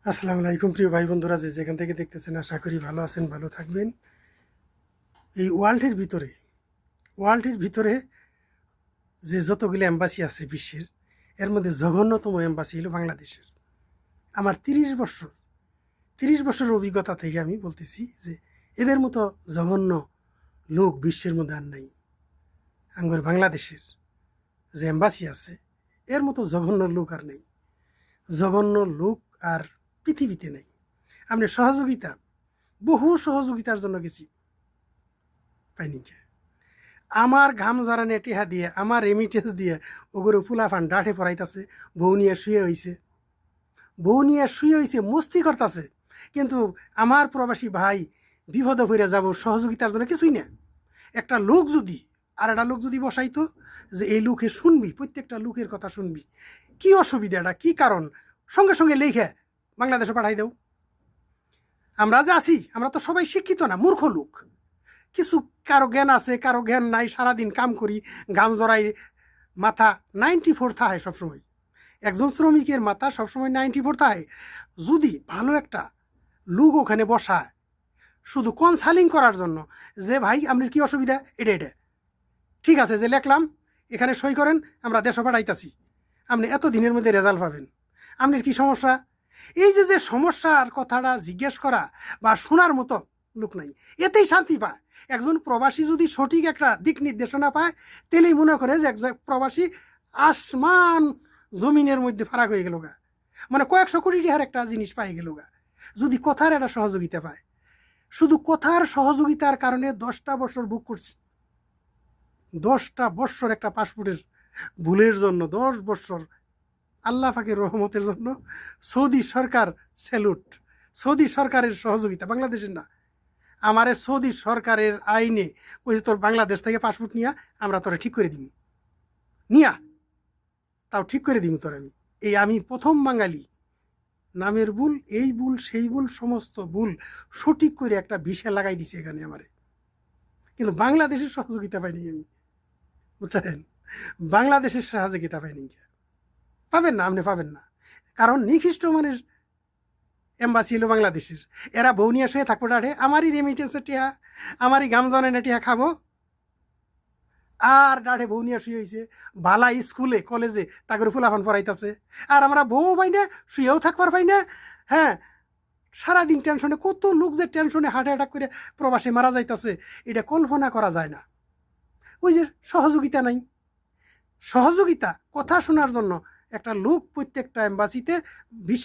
আসসালামু আলাইকুম প্রিয় ভাই বন্ধুরা, যে যেখান থেকে দেখতেছেন আশা করি ভালো আছেন, ভালো থাকবেন। এই ওয়ার্ল্ডের ভিতরে যে যতগুলো এম্বাসি আছে বিশ্বের, এর মধ্যে জঘন্যতম এম্বাসি হলো বাংলাদেশের। আমার 30 বছরের অভিজ্ঞতা থেকে আমি বলতেছি যে এদের মতো জঘন্য লোক বিশ্বের মধ্যে আর নাই। আমার বাংলাদেশের যে এম্বাসি আছে এর মতো জঘন্য লোক আর নেই। জঘন্য লোক আর পৃথিবীতে নেই। আপনি বহু সহযোগিতার জন্য গেছি, পাইনি কে। আমার ঘাম জড়ানে টিহা দিয়ে, আমার রেমিটেন্স দিয়ে ওগুলো ফুলাফান ডাঠে পড়াইতেছে, বউ নিয়ে শুয়ে হইছে মস্তি করতেছে। কিন্তু আমার প্রবাসী ভাই বিপদে পড়ে যাব সহযোগিতার জন্য কিছুই না। একটা লোক যদি বসাইতো যে এই লোকে শুনবি, প্রত্যেকটা লোকের কথা শুনবি, কি অসুবিধাটা কি কারণ, সঙ্গে সঙ্গে লেখে বাংলাদেশে পাঠাই দেও। আমরা যে আছি আমরা তো সবাই শিক্ষিত না, মূর্খ লোক। কিছু কারো জ্ঞান আছে, কারো জ্ঞান নাই। সারাদিন কাম করি, ঘাম জড়াই, মাথা 94 থাকে সবসময়। একজন শ্রমিকের মাথা সবসময় 94 থাকে। যদি ভালো একটা লোক ওখানে বসায় শুধু কনসালিং করার জন্য, যে ভাই আপনার কি অসুবিধা, এটা ঠিক আছে, যে লেখলাম এখানে সই করেন, আমরা দেশ পাঠাইতাছি, আপনি এত দিনের মধ্যে রেজাল্ট পাবেন, আপনার কি সমস্যা। এই যে সমস্যার কথাটা জিজ্ঞেস করা বা শোনার মতো লোক নাই, এতেই শান্তি পায়। একজন প্রবাসী যদি সঠিক একটা দিক নির্দেশনা পায়, তাহলেই মনে করে যে একজন প্রবাসী আসমান জমিনের মধ্যে ফারাক হয়ে গেল গা, মানে কয়েকশো কোটি টাকার একটা জিনিস পাই গেল গা, যদি কথার একটা সহযোগিতা পায়। শুধু কথার সহযোগিতার কারণে 10টা বছর বুক করছি। 10টা বছর একটা পাসপোর্টের ভুলের জন্য 10 বছর। আল্লাহ পাকের রহমতের জন্য সৌদি সরকার স্যালুট। সৌদি সরকারের সহযোগিতা, বাংলাদেশের না। আমারে সৌদি সরকারের আইনে কইছে তোর বাংলাদেশ থেকে পাসপোর্ট নিয়া আমরা তোরা ঠিক করে দিব, নিয়া তাও ঠিক করে দিব তোর। আমি প্রথম বাঙালি। নামের ভুল, এই ভুল সেই ভুল, সমস্ত ভুল সঠিক করে একটা ভিসা লাগাই দিছে এখানে আমারে। কিন্তু বাংলাদেশের সহযোগিতা পাইনি আমি, বুঝছেন? বাংলাদেশের সহযোগিতা পাইনি। পাবেন না, আপনি পাবেন না। কারণ নিকৃষ্ট মানের এম্বাসি হলো বাংলাদেশের। এরা বউ নিয়ে শুয়ে থাকবো ডাঠে, আমারই রেমিটেন্সের টিহা, আমারই গামজনের টিহা খাবো, আর ডাঠে বউ নিয়ে শুয়ে হয়েছে। বালা স্কুলে কলেজে তাকে ফুলাফান পড়াইতেছে, আর আমরা বউ পাই না, শুয়েও থাকবার পাই না। হ্যাঁ, সারাদিন টেনশনে, কত লোক যে টেনশনে হার্ট অ্যাটাক করে প্রবাসে মারা যাইতেছে, এটা কল্পনা করা যায় না। ওই যে সহযোগিতা নাই। সহযোগিতা কথা শোনার জন্য একটা লোক প্রত্যেকটা এম্বাসিতে